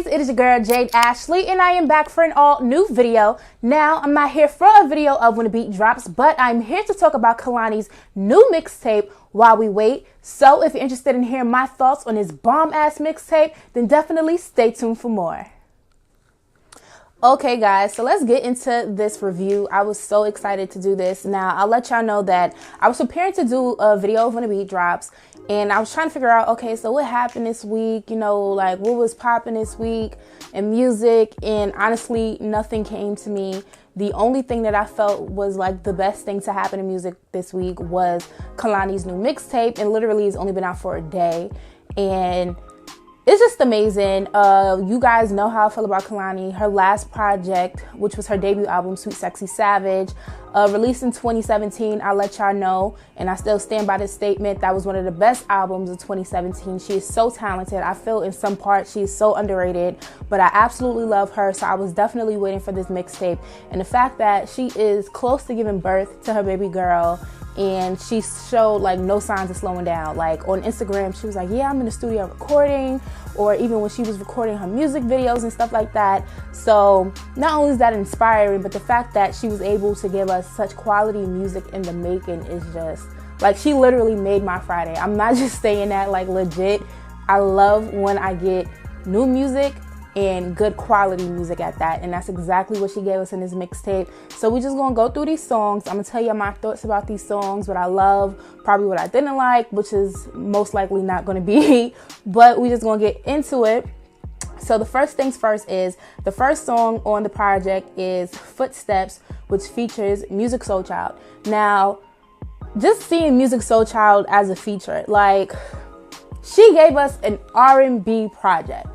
guys, it is your girl Jade Ashley and I am back for an all new video. Now I'm not here for a video of when the beat drops, but I'm here to talk about Kehlani's new mixtape while we wait. So if you're interested in hearing my thoughts on his bomb ass mixtape, then definitely stay tuned for more. Okay guys, so let's get into this review. I was so excited to do this. Now I'll let y'all know that I was preparing to do a video of when the beat drops, and I was trying to figure out, okay, so what happened this week, you know, like what was popping this week in music, and honestly nothing came to me. The only thing that I felt was like the best thing to happen in music this week was Kehlani's new mixtape, and literally it's only been out for a day, and it's just amazing. You guys know how I feel about Kehlani. Her last project, which was her debut album, Sweet Sexy Savage, released in 2017. I'll let y'all know, and I still stand by this statement. That was one of the best albums of 2017. She is so talented. I feel in some parts she is so underrated, but I absolutely love her. So I was definitely waiting for this mixtape. And the fact that she is close to giving birth to her baby girl, and she showed like no signs of slowing down. Like on Instagram, she was like, yeah, I'm in the studio recording, or even when she was recording her music videos and stuff like that. So not only is that inspiring, but the fact that she was able to give us such quality music in the making is just like, she literally made my Friday. I'm not just saying that, like legit. I love when I get new music and good quality music at that, and that's exactly what she gave us in this mixtape. So we're just gonna go through these songs. I'm gonna tell you my thoughts about these songs, what I love, probably what I didn't like, which is most likely not gonna be, but we're just gonna get into it. So the first things first is, the first song on the project is Footsteps, which features Musiq Soulchild. Now, just seeing Musiq Soulchild as a feature, like, she gave us an R&B project.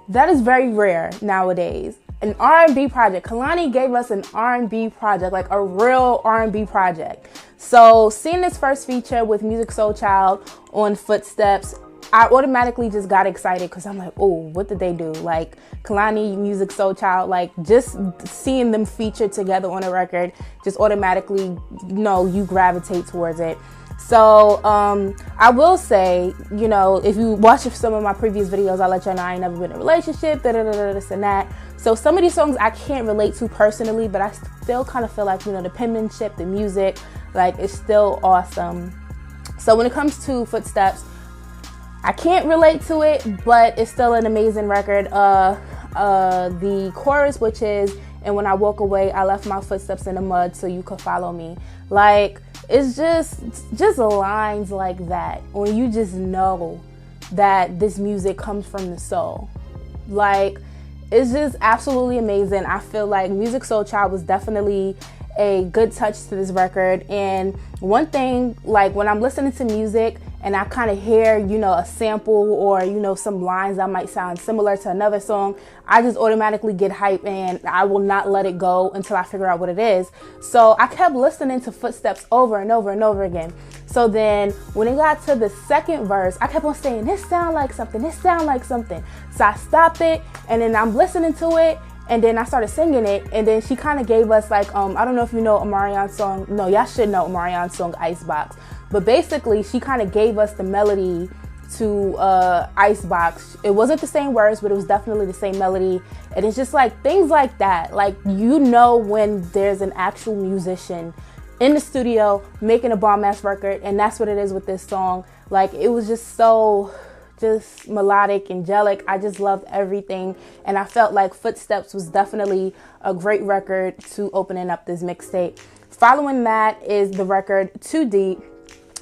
That is very rare nowadays. An R&B project. Kehlani gave us an R&B project, like a real R&B project. So seeing this first feature with Musiq Soulchild on Footsteps, I automatically just got excited because I'm like, oh, what did they do? Like Kehlani, Musiq Soulchild, like just seeing them featured together on a record, just automatically, you know, you gravitate towards it. So I will say, you know, if you watch some of my previous videos, I'll let you know I ain't never been in a relationship, this and that. So some of these songs I can't relate to personally, but I still kind of feel like, you know, the penmanship, the music, like it's still awesome. So when it comes to Footsteps, I can't relate to it, but it's still an amazing record. The chorus, which is, and when I walk away, I left my footsteps in the mud so you could follow me. Like, it's just lines like that when you just know that this music comes from the soul. Like, it's just absolutely amazing. I feel like Musiq Soulchild was definitely a good touch to this record. And one thing, like when I'm listening to music and I kind of hear, you know, a sample or, you know, some lines that might sound similar to another song, I just automatically get hype and I will not let it go until I figure out what it is. So I kept listening to Footsteps over and over and over again. So then when it got to the second verse, I kept on saying, this sound like something, this sound like something. So I stopped it, and then I'm listening to it, and then I started singing it, and then she kind of gave us like, I don't know if you know Omarion's song. No, y'all should know Omarion's song, Icebox. But basically, she kind of gave us the melody to Icebox. It wasn't the same words, but it was definitely the same melody. And it's just like things like that. Like, you know when there's an actual musician in the studio making a bomb-ass record, and that's what it is with this song. Like, it was just so just melodic, angelic. I just loved everything, and I felt like Footsteps was definitely a great record to opening up this mixtape. Following that is the record Too Deep,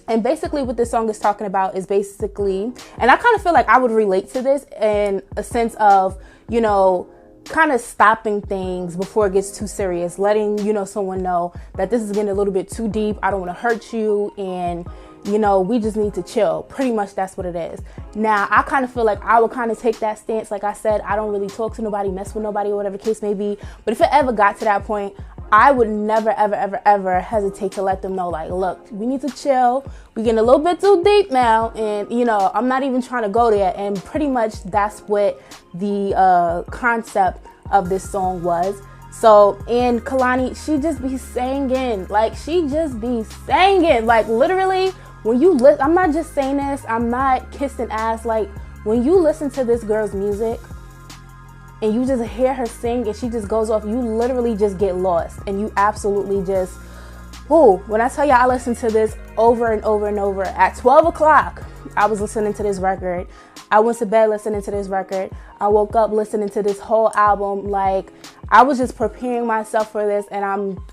and basically what this song is talking about is basically, and I kind of feel like I would relate to this in a sense of, you know, kind of stopping things before it gets too serious, letting, you know, someone know that this is getting a little bit too deep, I don't want to hurt you, and you know, we just need to chill. Pretty much that's what it is. Now, I kind of feel like I would kind of take that stance. Like I said, I don't really talk to nobody, mess with nobody, or whatever the case may be. But if it ever got to that point, I would never, ever, ever, ever hesitate to let them know, like, look, we need to chill. We're getting a little bit too deep now. And, you know, I'm not even trying to go there. And pretty much that's what the concept of this song was. So, and Kehlani, she just be singing. Like, she just be singing. Like, literally, when you listen, I'm not just saying this, I'm not kissing ass. Like, when you listen to this girl's music, and you just hear her sing and she just goes off, you literally just get lost and you absolutely just, whoa. When I tell y'all I listened to this over and over and over, at 12 o'clock, I was listening to this record. I went to bed listening to this record. I woke up listening to this whole album. Like, I was just preparing myself for this, and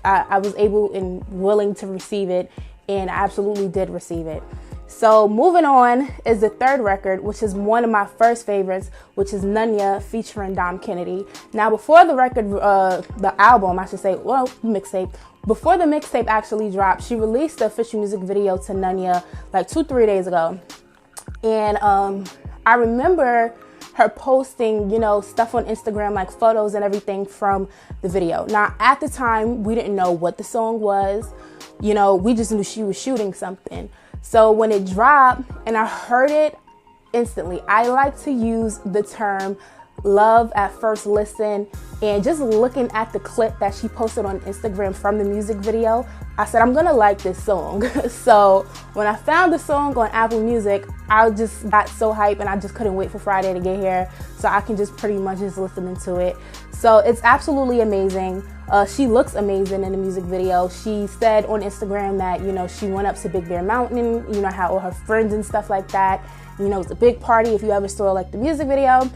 I was able and willing to receive it, and I absolutely did receive it. So moving on is the third record, which is one of my first favorites, which is Nunya featuring Dom Kennedy. Now, before the record, the album, I should say, well, mixtape, before the mixtape actually dropped, she released the official music video to Nunya like 2-3 days ago. And I remember her posting, you know, stuff on Instagram, like photos and everything from the video. Now, at the time, we didn't know what the song was. You know, we just knew she was shooting something. So when it dropped and I heard it instantly, I like to use the term love at first listen. And just looking at the clip that she posted on Instagram from the music video, I said, I'm gonna like this song. So when I found the song on Apple Music, I just got so hyped and I just couldn't wait for Friday to get here so I can just pretty much just listen to it. So it's absolutely amazing. She looks amazing in the music video. She said on Instagram that, you know, she went up to Big Bear Mountain, you know, had all her friends and stuff like that. You know, it's a big party if you ever saw like the music video.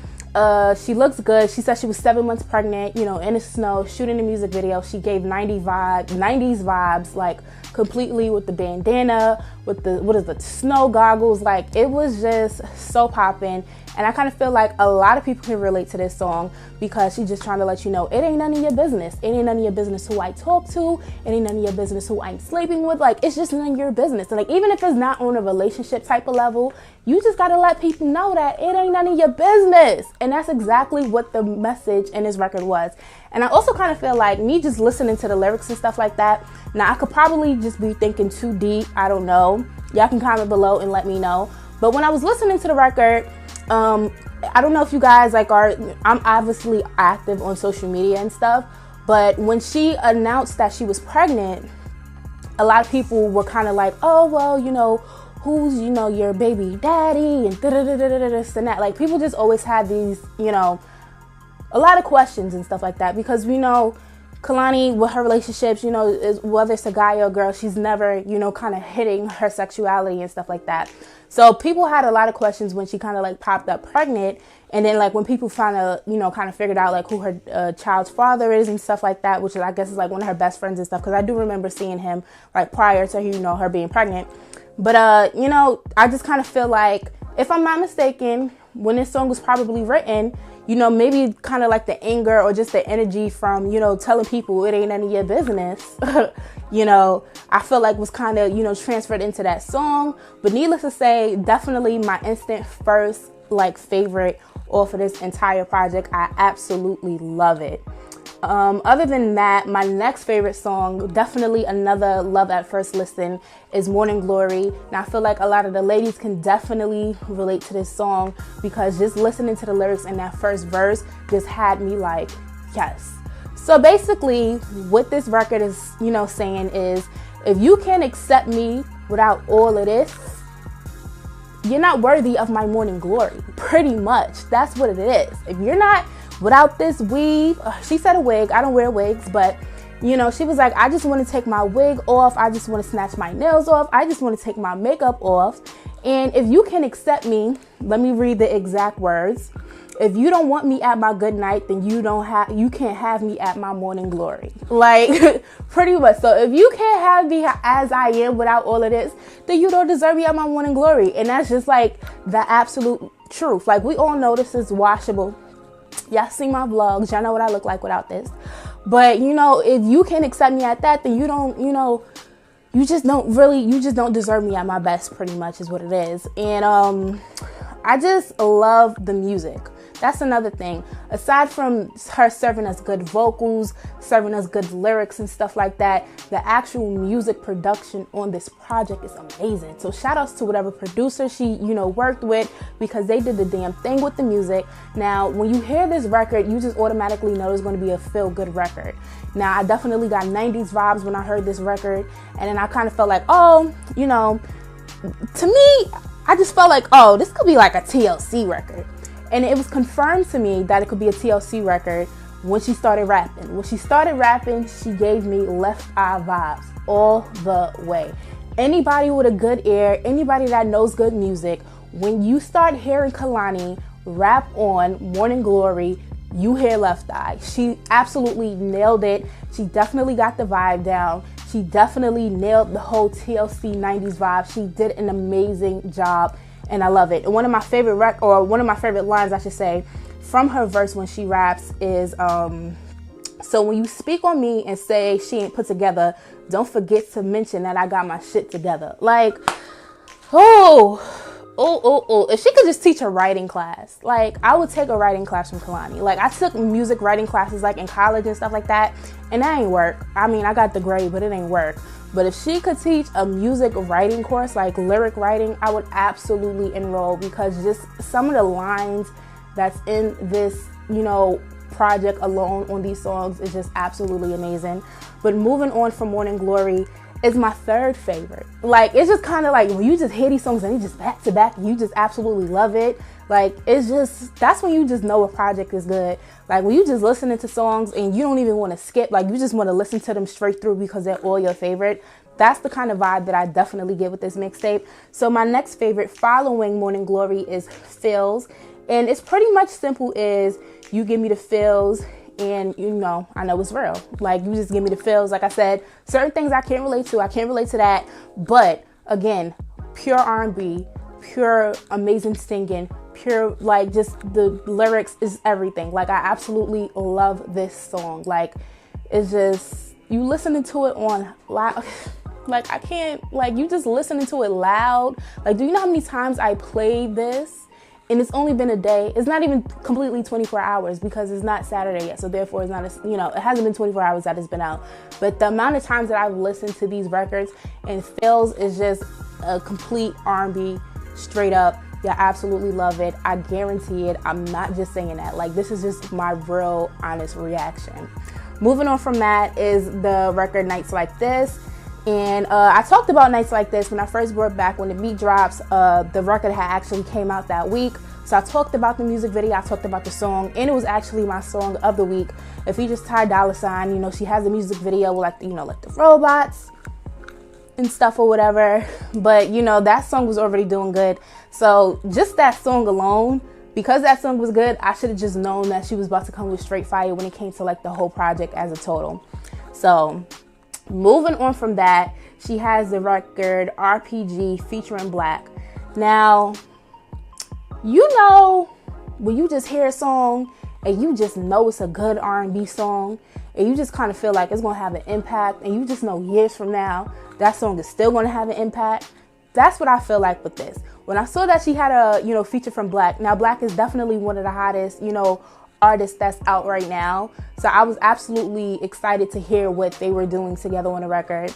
She looks good. She said she was 7 months pregnant, you know, in the snow, shooting the music video. She gave 90s vibes, like completely with the bandana, with the snow goggles. Like, it was just so popping. And I kind of feel like a lot of people can relate to this song because she's just trying to let you know it ain't none of your business. It ain't none of your business who I talk to. It ain't none of your business who I'm sleeping with. Like, it's just none of your business. And like, even if it's not on a relationship type of level, you just got to let people know that it ain't none of your business. And that's exactly what the message in this record was. And I also kind of feel like me just listening to the lyrics and stuff like that. Now, I could probably just be thinking too deep. I don't know. Y'all can comment below and let me know. But when I was listening to the record, I don't know if you guys I'm obviously active on social media and stuff, but when she announced that she was pregnant, a lot of people were kind of like, oh, well, you know, who's, you know, your baby daddy and this and that. Like, people just always had these, you know, a lot of questions and stuff like that because we know Kehlani, with her relationships, you know, whether it's a guy or a girl, she's never, you know, kind of hitting her sexuality and stuff like that. So people had a lot of questions when she kind of like popped up pregnant. And then like when people you know, kind of figured out like who her child's father is and stuff like that, which is, I guess, is like one of her best friends and stuff. Because I do remember seeing him like prior to, you know, her being pregnant. But, you know, I just kind of feel like, if I'm not mistaken, when this song was probably written, you know, maybe kind of like the anger or just the energy from, you know, telling people it ain't none of your business, you know, I feel like was kind of, you know, transferred into that song. But needless to say, definitely my instant first like favorite off of this entire project. I absolutely love it. Other than that, my next favorite song, definitely another love at first listen, is Morning Glory. Now, I feel like a lot of the ladies can definitely relate to this song because just listening to the lyrics in that first verse just had me like, yes. So basically, what this record is, you know, saying is, if you can't accept me without all of this, you're not worthy of my morning glory. Pretty much. That's what it is. If you're not without this weave, she said a wig. I don't wear wigs, but you know, she was like, I just want to take my wig off. I just want to snatch my nails off. I just want to take my makeup off. And if you can accept me, let me read the exact words. If you don't want me at my good night, then you can't have me at my morning glory. Like, pretty much. So if you can't have me as I am without all of this, then you don't deserve me at my morning glory. And that's just like the absolute truth. Like, we all know this is washable. Y'all see my vlogs. Y'all know what I look like without this. But, you know, if you can't accept me at that, then you don't, you know, you just don't deserve me at my best, pretty much is what it is. And I just love the music. That's another thing. Aside from her serving us good vocals, serving us good lyrics and stuff like that, the actual music production on this project is amazing. So shout outs to whatever producer she, you know, worked with, because they did the damn thing with the music. Now, when you hear this record, you just automatically know it's going to be a feel-good record. Now, I definitely got 90s vibes when I heard this record. And then I kind of felt like, oh, you know, to me, I just felt like, oh, this could be like a TLC record. And it was confirmed to me that it could be a TLC record when she started rapping. When she started rapping, she gave me Left Eye vibes all the way. Anybody with a good ear, anybody that knows good music, when you start hearing Kehlani rap on Morning Glory, you hear Left Eye. She absolutely nailed it. She definitely got the vibe down. She definitely nailed the whole TLC 90s vibe. She did an amazing job, and I love it. And one of my favorite lines, I should say, from her verse when she raps is, so when you speak on me and say she ain't put together, don't forget to mention that I got my shit together. Like, if she could just teach a writing class, like, I would take a writing class from Kehlani. Like, I took music writing classes like in college and stuff like that, and that ain't work. I mean, I got the grade, but it ain't work. But if she could teach a music writing course, like lyric writing, I would absolutely enroll, because just some of the lines that's in this, project alone on these songs is just absolutely amazing. But moving on from Morning Glory is my third favorite. Like, it's just kind of like when you just hear these songs and you just back to back, you just absolutely love it. Like, it's just, that's when you just know a project is good. Like, when you just listening to songs and you don't even want to skip, like, you just want to listen to them straight through because they're all your favorite. That's the kind of vibe that I definitely get with this mixtape. So my next favorite following Morning Glory is Feels. And it's pretty much simple as you give me the feels, and I know it's real. Like, you just give me the feels. Like I said, certain things I can't relate to. I can't relate to that. But again, pure R&B, pure amazing singing, pure, like, just the lyrics is everything. Like, I absolutely love this song. Like, it's just, you listening to it on loud. Like, I can't, like, you just listening to it loud. Like, do you know how many times I played this? And it's only been a day. It's not even completely 24 hours because it's not Saturday yet. So therefore, it's not, it hasn't been 24 hours that it's been out. But the amount of times that I've listened to these records, and Feels is just a complete R&B, straight up. Yeah, I absolutely love it. I guarantee it. I'm not just saying that. Like, this is just my real, honest reaction. Moving on from that is the record Nights Like This. And I talked about Nights Like This when I first brought back when the beat drops. The record had actually came out that week. So I talked about the music video, I talked about the song, and it was actually my song of the week. It features Ty Dolla $ign. She has a music video with like the robots and stuff or whatever. But that song was already doing good. So just that song alone, because that song was good, I should have just known that she was about to come with straight fire when it came to like the whole project as a total. So moving on from that, she has the record RPG featuring Black. Now, when you just hear a song and you just know it's a good R&B song, and you just kind of feel like it's going to have an impact, and you just know years from now that song is still going to have an impact. That's what I feel like with this. When I saw that she had a feature from Black. Now, Black is definitely one of the hottest artists that's out right now. So I was absolutely excited to hear what they were doing together on the record.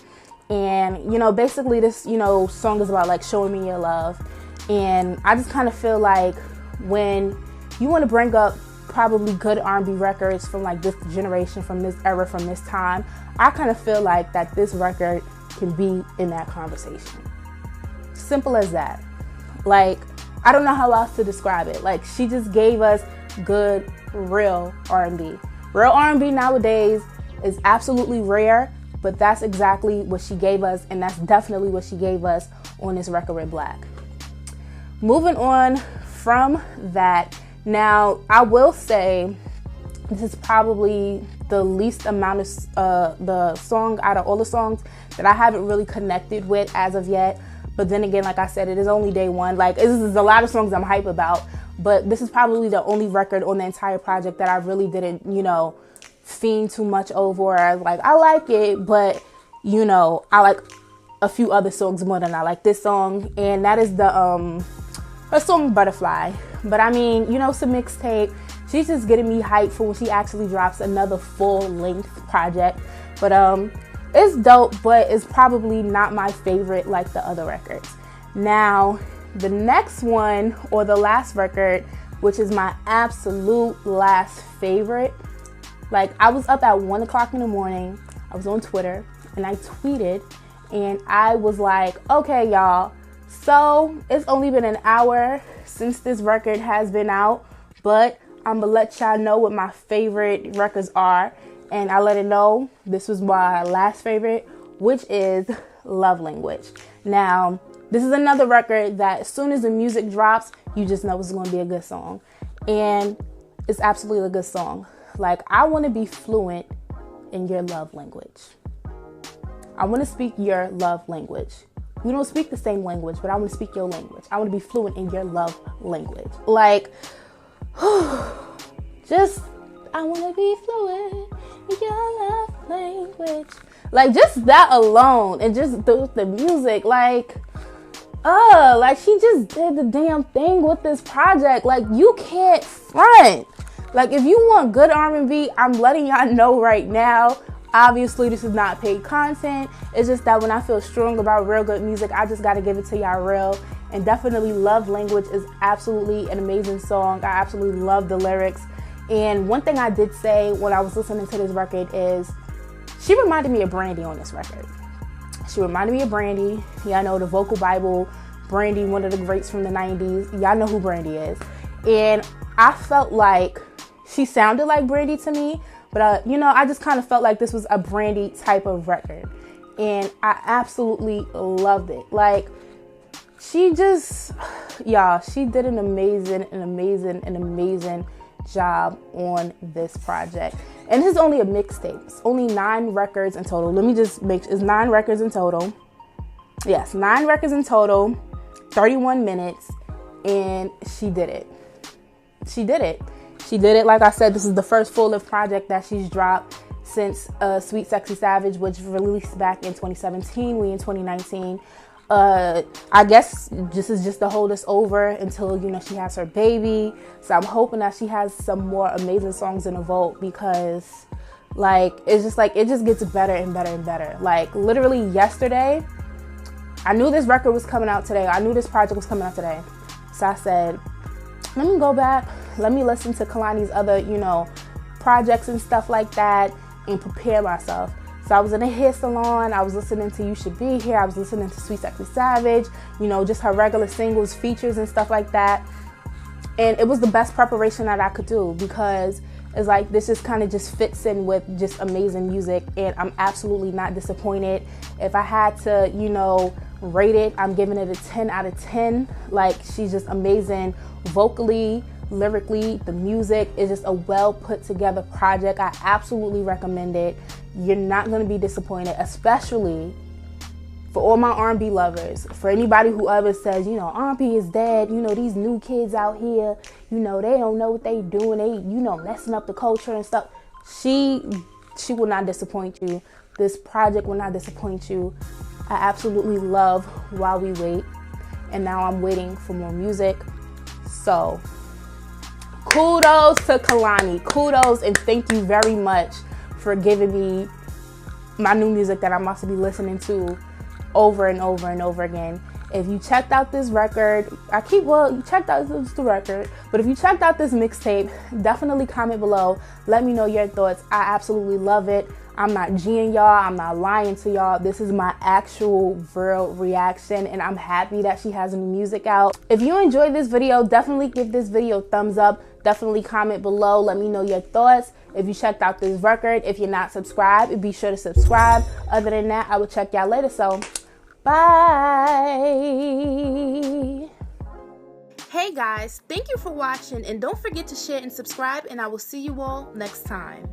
And basically this song is about like showing me your love. And I just kind of feel like when you want to bring up probably good R&B records from like this generation, from this era, from this time, I kind of feel like that this record can be in that conversation. Simple as that. Like, I don't know how else to describe it. Like, she just gave us good, real R&B. Real R&B nowadays is absolutely rare, but that's exactly what she gave us, and that's definitely what she gave us on this record with Black. Moving on from that, now I will say this is probably the least amount of the song out of all the songs that I haven't really connected with as of yet. But then again, like I said, it is only day one. Like, this is a lot of songs I'm hype about, but this is probably the only record on the entire project that I really didn't, fiend too much over. Like, I like it, but, I like a few other songs more than I like this song. And that is her song Butterfly. But I mean, it's a mixtape. She's just getting me hyped for when she actually drops another full-length project. But it's dope, but it's probably not my favorite like the other records. Now, the next one, or the last record, which is my absolute last favorite, like, I was up at 1 o'clock in the morning, I was on Twitter, and I tweeted, and I was like, okay, y'all, so it's only been an hour since this record has been out. but I'm gonna let y'all know what my favorite records are, and I let it know this was my last favorite, which is Love Language. Now, this is another record that as soon as the music drops, you just know it's gonna be a good song, and it's absolutely a good song. Like, I want to be fluent in your love language. I want to speak your love language. We don't speak the same language, but I want to speak your language. I want to be fluent in your love language. Like, just, I want to be fluent in your love language. Like, just that alone, and just the music, like she just did the damn thing with this project. Like, you can't front. Like, if you want good R&B, I'm letting y'all know right now. Obviously, this is not paid content. It's just that when I feel strong about real good music, I just got to give it to y'all real. And definitely Love Language is absolutely an amazing song. I absolutely love the lyrics. And one thing I did say when I was listening to this record is she reminded me of Brandy on this record. She reminded me of Brandy. Y'all know the vocal Bible, Brandy, one of the greats from the 90s. Y'all know who Brandy is. And I felt like she sounded like Brandy to me, but I just kind of felt like this was a Brandy type of record, and I absolutely loved it. Like, she just, she did an amazing job on this project. And this is only a mixtape. It's only 9 records in total. Let me just it's 9 records in total. Yes, 9 records in total, 31 minutes, and she did it. She did it. She did it. Like I said, this is the first full-length project that she's dropped since Sweet Sexy Savage, which released back in 2017. We in 2019. I guess this is just to hold us over until, she has her baby. So I'm hoping that she has some more amazing songs in the vault, because, like, it's just like, it just gets better and better and better. Like, literally yesterday, I knew this record was coming out today. I knew this project was coming out today. So I said, let me go back, let me listen to Kehlani's other, projects and stuff like that, and prepare myself. So I was in a hair salon, I was listening to You Should Be Here, I was listening to Sweet Sexy Savage, just her regular singles, features and stuff like that. And it was the best preparation that I could do, because it's like, this just kind of just fits in with just amazing music, and I'm absolutely not disappointed. If I had to, rate it, I'm giving it a 10 out of 10. Like, she's just amazing vocally, lyrically. The music is just a well put together project. I absolutely recommend it. You're not going to be disappointed, especially for all my R&B lovers. For anybody who ever says, R&B is dead, these new kids out here, they don't know what they doing, they, messing up the culture and stuff. She will not disappoint you. This project will not disappoint you. I absolutely love While We Wait, and now I'm waiting for more music. So kudos to Kehlani. Kudos, and thank you very much for giving me my new music that I'm about to be listening to over and over and over again. If you checked out this record, you checked out the record, but if you checked out this mixtape, definitely comment below. Let me know your thoughts. I absolutely love it. I'm not G'ing y'all. I'm not lying to y'all. This is my actual real reaction, and I'm happy that she has new music out. If you enjoyed this video, definitely give this video a thumbs up. Definitely comment below. Let me know your thoughts. If you checked out this record, if you're not subscribed, be sure to subscribe. Other than that, I will check y'all later. So, bye. Hey guys, thank you for watching, and don't forget to share and subscribe, and I will see you all next time.